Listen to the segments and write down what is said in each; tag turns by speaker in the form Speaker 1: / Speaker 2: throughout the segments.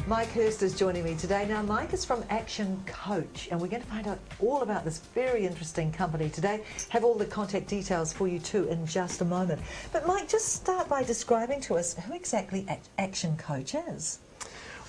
Speaker 1: Mike Hurst is joining me today. Now, Mike is from ActionCOACH, and we're going to find out all about this very interesting company today. Have all the contact details for you too in just a moment. But Mike, just start by describing to us who exactly ActionCOACH is.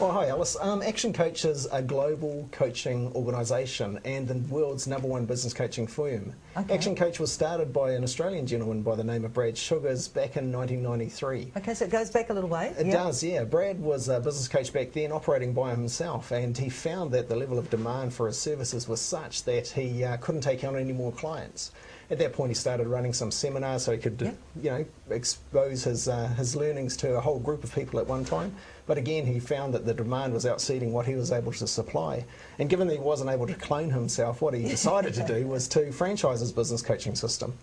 Speaker 2: Well, hi Alice. ActionCOACH is a global coaching organisation and the world's #1 business coaching firm. Okay. ActionCOACH was started by an Australian gentleman by the name of Brad Sugars back in 1993.
Speaker 1: Okay, so it goes back a little way.
Speaker 2: It does, yeah. Brad was a business coach back then, operating by himself, and he found that the level of demand for his services was such that he couldn't take on any more clients. At that point, he started running some seminars so he could, expose his learnings to a whole group of people at one time. But again, he found that the demand was exceeding what he was able to supply. And given that he wasn't able to clone himself, what he decided to do was to franchise his business coaching system.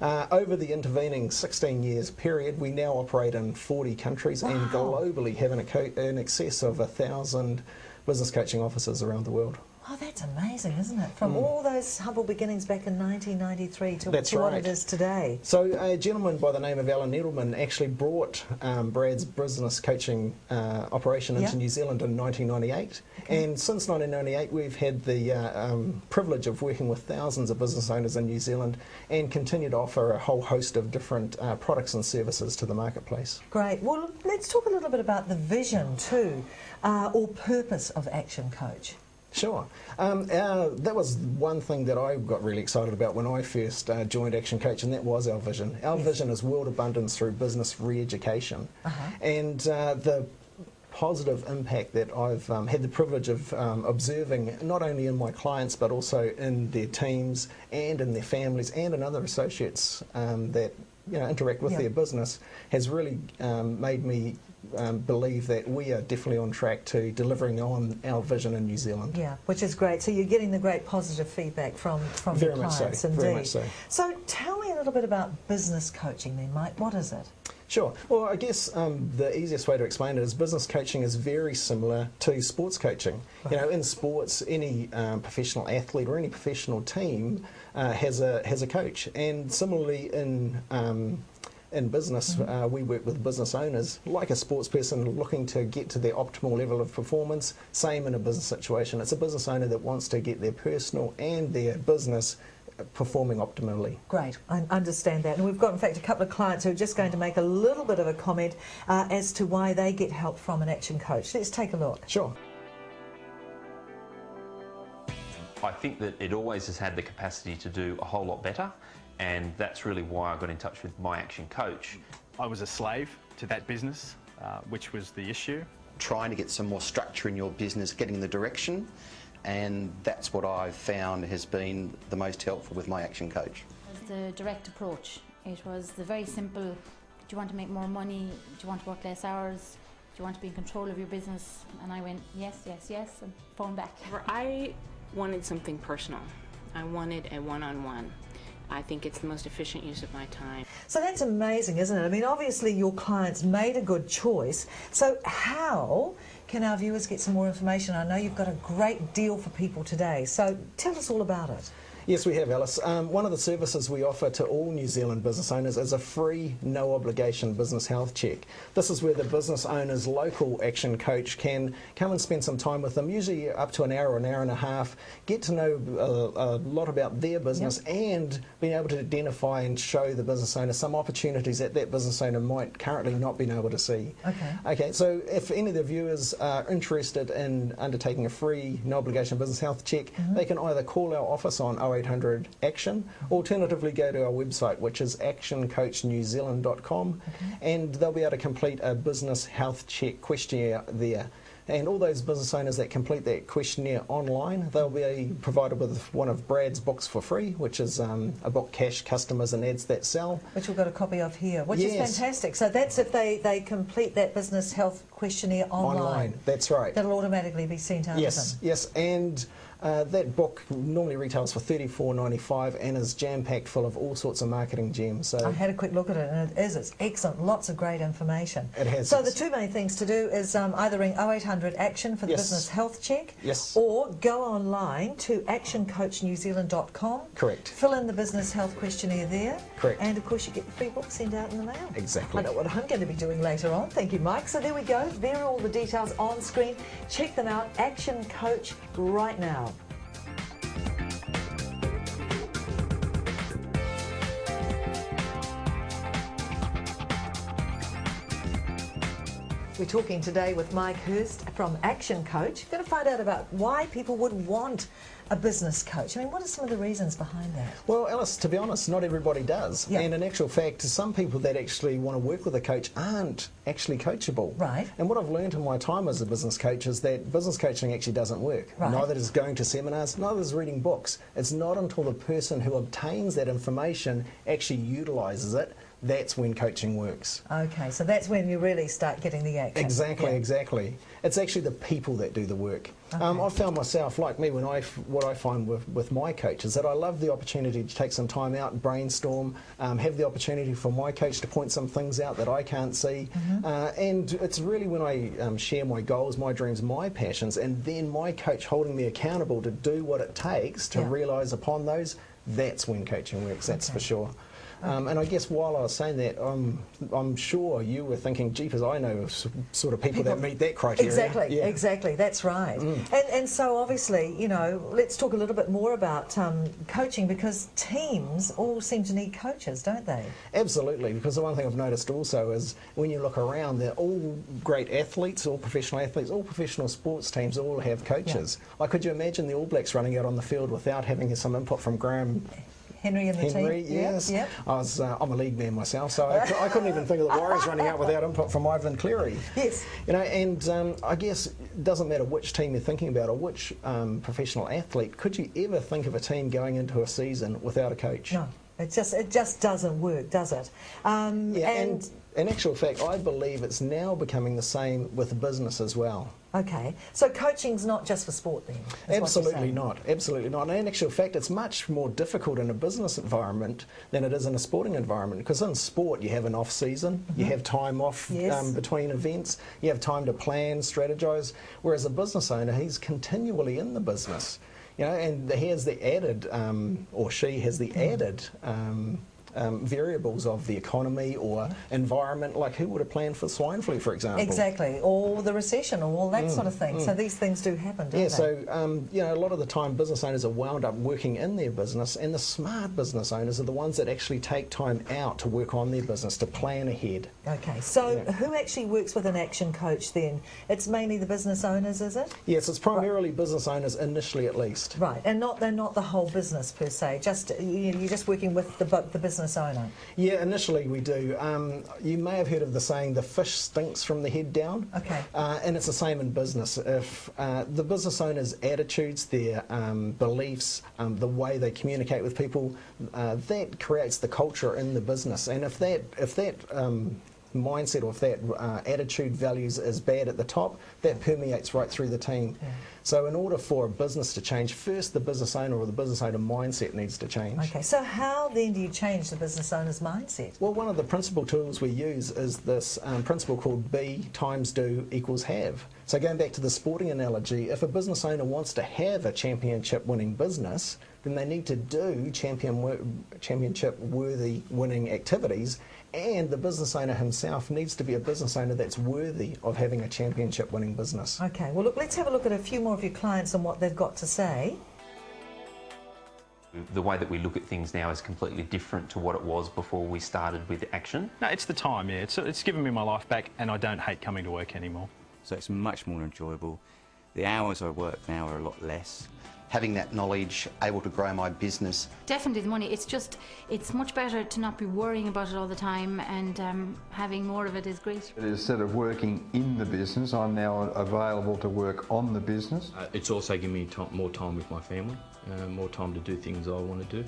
Speaker 2: Over the intervening 16 years period, we now operate in 40 countries and globally have in excess of 1,000 business coaching offices around the world.
Speaker 1: Oh, that's amazing, isn't it? From all those humble beginnings back in 1993 to what it is today.
Speaker 2: So a gentleman by the name of Alan Needleman actually brought Brad's business coaching operation into New Zealand in 1998. Okay. And since 1998, we've had the privilege of working with thousands of business owners in New Zealand and continue to offer a whole host of different products and services to the marketplace.
Speaker 1: Great. Well, let's talk a little bit about the vision too, or purpose of ActionCOACH.
Speaker 2: Sure. That was one thing that I got really excited about when I first joined ActionCOACH, and that was our vision. Our vision is world abundance through business re-education. And the positive impact that I've had the privilege of observing, not only in my clients but also in their teams and in their families and in other associates that interact with their business, has really made me believe that we are definitely on track to delivering on our vision in New Zealand.
Speaker 1: Yeah, which is great. So you're getting the great positive feedback from your clients, indeed.
Speaker 2: Very much so.
Speaker 1: So tell me a little bit about business coaching then, Mike. What is it?
Speaker 2: Sure. Well, I guess the easiest way to explain it is business coaching is very similar to sports coaching. Right. You know, in sports, any professional athlete or any professional team has a coach, and similarly in business, we work with business owners, like a sports person looking to get to their optimal level of performance. Same in a business situation. It's a business owner that wants to get their personal and their business performing optimally.
Speaker 1: Great, I understand that. And we've got, in fact, a couple of clients who are just going to make a little bit of a comment as to why they get help from an ActionCOACH. Let's take a look.
Speaker 2: Sure.
Speaker 3: I think that it always has had the capacity to do a whole lot better, and that's really why I got in touch with my ActionCOACH.
Speaker 4: I was a slave to that business, which was the issue.
Speaker 5: Trying to get some more structure in your business, getting the direction, and that's what I've found has been the most helpful with my ActionCOACH.
Speaker 6: It was the direct approach. It was the very simple, do you want to make more money? Do you want to work less hours? Do you want to be in control of your business? And I went, yes, yes, yes, and phone back.
Speaker 7: I wanted something personal. I wanted a one-on-one. I think it's the most efficient use of my time.
Speaker 1: So that's amazing, isn't it? I mean, obviously your clients made a good choice. So how can our viewers get some more information? I know you've got a great deal for people today, so tell us all about it.
Speaker 2: Yes, we have, Alice. One of the services we offer to all New Zealand business owners is a free, no-obligation business health check. This is where the business owner's local ActionCOACH can come and spend some time with them, usually up to an hour or an hour and a half, get to know a lot about their business and being able to identify and show the business owner some opportunities that that business owner might currently not been able to see. Okay, so if any of the viewers are interested in undertaking a free, no-obligation business health check, they can either call our office on 0800 ACTION, alternatively go to our website, which is actioncoachnewzealand.com, and they'll be able to complete a business health check questionnaire there. And all those business owners that complete that questionnaire online, they'll be provided with one of Brad's books for free, which is a book, Cash, Customers and Ads That Sell.
Speaker 1: Which we've got a copy of here, which is fantastic. So that's if they complete that business health questionnaire online.
Speaker 2: That's right.
Speaker 1: That'll automatically be sent out to them.
Speaker 2: Yes, and That book normally retails for $34.95 and is jam-packed full of all sorts of marketing gems. So
Speaker 1: I had a quick look at it, and it's excellent. Lots of great information.
Speaker 2: It has.
Speaker 1: So the two main things to do is either ring 0800 ACTION for the business health check, or go online to actioncoachnewzealand.com.
Speaker 2: Correct.
Speaker 1: Fill in the business health questionnaire there.
Speaker 2: Correct.
Speaker 1: And of course you get the free book sent out in the mail.
Speaker 2: Exactly.
Speaker 1: I know what I'm going to be doing later on. Thank you, Mike. So there we go. There are all the details on screen. Check them out. Action Coach right now. We're talking today with Mike Hurst from Action Coach. We're going to find out about why people would want a business coach. I mean, what are some of the reasons behind that?
Speaker 2: Well, Alice, to be honest, not everybody does.
Speaker 1: Yeah.
Speaker 2: And in actual fact, some people that actually want to work with a coach aren't actually coachable.
Speaker 1: Right.
Speaker 2: And what I've learned in my time as a business coach is that business coaching actually doesn't work.
Speaker 1: Right.
Speaker 2: Neither is going to seminars, neither is reading books. It's not until the person who obtains that information actually utilises it, that's when coaching works.
Speaker 1: Okay, so that's when you really start getting the action.
Speaker 2: Exactly,
Speaker 1: Yeah.
Speaker 2: exactly. It's actually the people that do the work.
Speaker 1: Okay.
Speaker 2: I've found myself, like me, what I find with my coach is that I love the opportunity to take some time out and brainstorm, have the opportunity for my coach to point some things out that I can't see. And it's really when I share my goals, my dreams, my passions, and then my coach holding me accountable to do what it takes to realise upon those, that's when coaching works, that's for sure. And I guess while I was saying that, I'm sure you were thinking, jeepers, I know sort of people that meet that criteria.
Speaker 1: Exactly,
Speaker 2: Yeah.
Speaker 1: exactly, that's right. And so obviously, you know, let's talk a little bit more about coaching, because teams all seem to need coaches, don't they?
Speaker 2: Absolutely, because the one thing I've noticed also is when you look around, they're all great athletes, all professional sports teams all have coaches. Like, could you imagine the All Blacks running out on the field without having some input from Graham
Speaker 1: Henry and the
Speaker 2: Henry,
Speaker 1: team?
Speaker 2: yes.
Speaker 1: Yep.
Speaker 2: I'm a league man myself, so I couldn't even think of the Warriors running out without input from Ivan Cleary.
Speaker 1: Yes.
Speaker 2: You know, and I guess it doesn't matter which team you're thinking about or which professional athlete, could you ever think of a team going into a season without a coach?
Speaker 1: No, it just doesn't work, does it?
Speaker 2: And in actual fact, I believe it's now becoming the same with business as well.
Speaker 1: Okay, so coaching's not just for sport then? is what you're saying.
Speaker 2: Absolutely not. And in actual fact, it's much more difficult in a business environment than it is in a sporting environment, because in sport you have an off season, you have time off between events, you have time to plan, strategise, whereas a business owner, he's continually in the business. You know, and he has the added, or she has the added variables of the economy or environment, like who would have planned for swine flu, for example?
Speaker 1: Exactly, or the recession, or all that sort of thing. So these things do happen, don't they?
Speaker 2: So you know, a lot of the time business owners are wound up working in their business, and the smart business owners are the ones that actually take time out to work on their business, to plan ahead.
Speaker 1: Okay, so who actually works with an action coach then? It's mainly the business owners, is it?
Speaker 2: Yes, it's primarily business owners initially, at least.
Speaker 1: Right, and they're not the whole business per se. Just you're just working with the business owner.
Speaker 2: Yeah, initially we do. You may have heard of the saying, the fish stinks from the head down.
Speaker 1: Okay.
Speaker 2: And it's the same in business. If the business owner's attitudes, their beliefs, the way they communicate with people, that creates the culture in the business. And if that mindset or if that attitude values is bad at the top, that permeates right through the team.
Speaker 1: Yeah.
Speaker 2: So in order for a business to change, first the business owner or the business owner mindset needs to change.
Speaker 1: Okay, so how then do you change the business owner's mindset?
Speaker 2: Well, one of the principal tools we use is this principle called B times do equals have. So going back to the sporting analogy, if a business owner wants to have a championship winning business, then they need to do championship worthy winning activities, and the business owner himself needs to be a business owner that's worthy of having a championship winning business.
Speaker 1: Okay, well look, let's have a look at a few more of your clients and what they've got to say.
Speaker 3: The way that we look at things now is completely different to what it was before we started with Action.
Speaker 4: No, it's the time, yeah. It's given me my life back, and I don't hate coming to work anymore.
Speaker 8: So it's much more enjoyable. The hours I work now are a lot less.
Speaker 5: Having that knowledge, able to grow my business.
Speaker 6: Definitely the money. It's much better to not be worrying about it all the time, and having more of it is great.
Speaker 9: Instead of working in the business, I'm now available to work on the business.
Speaker 10: It's also given me more time with my family, more time to do things I want to do,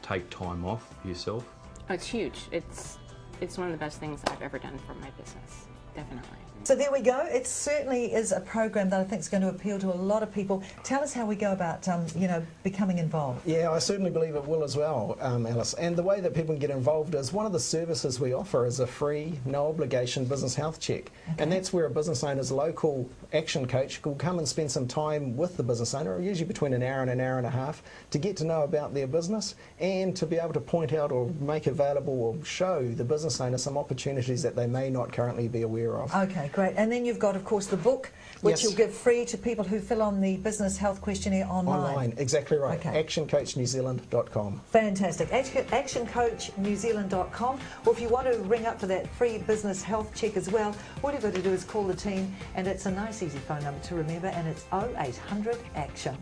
Speaker 10: take time off yourself.
Speaker 7: Oh, it's huge. It's one of the best things I've ever done for my business. definitely.
Speaker 1: So there we go. It certainly is a program that I think is going to appeal to a lot of people. Tell us how we go about, becoming involved.
Speaker 2: Yeah, I certainly believe it will as well, Alice. And the way that people can get involved is one of the services we offer is a free, no obligation business health check. Okay. And that's where a business owner's local action coach will come and spend some time with the business owner, usually between an hour and a half, to get to know about their business and to be able to point out or make available or show the business owner some opportunities that they may not currently be aware of.
Speaker 1: Okay, great. And then you've got, of course, the book, which
Speaker 2: yes.
Speaker 1: you'll give free to people who fill on the business health questionnaire online.
Speaker 2: Online, exactly right.
Speaker 1: Okay.
Speaker 2: ActionCOACHNewZealand.com.
Speaker 1: Fantastic. ActionCOACHNewZealand.com. Or if you want to ring up for that free business health check as well, all you've got to do is call the team, and it's a nice, easy phone number to remember, and it's 0800 ACTION.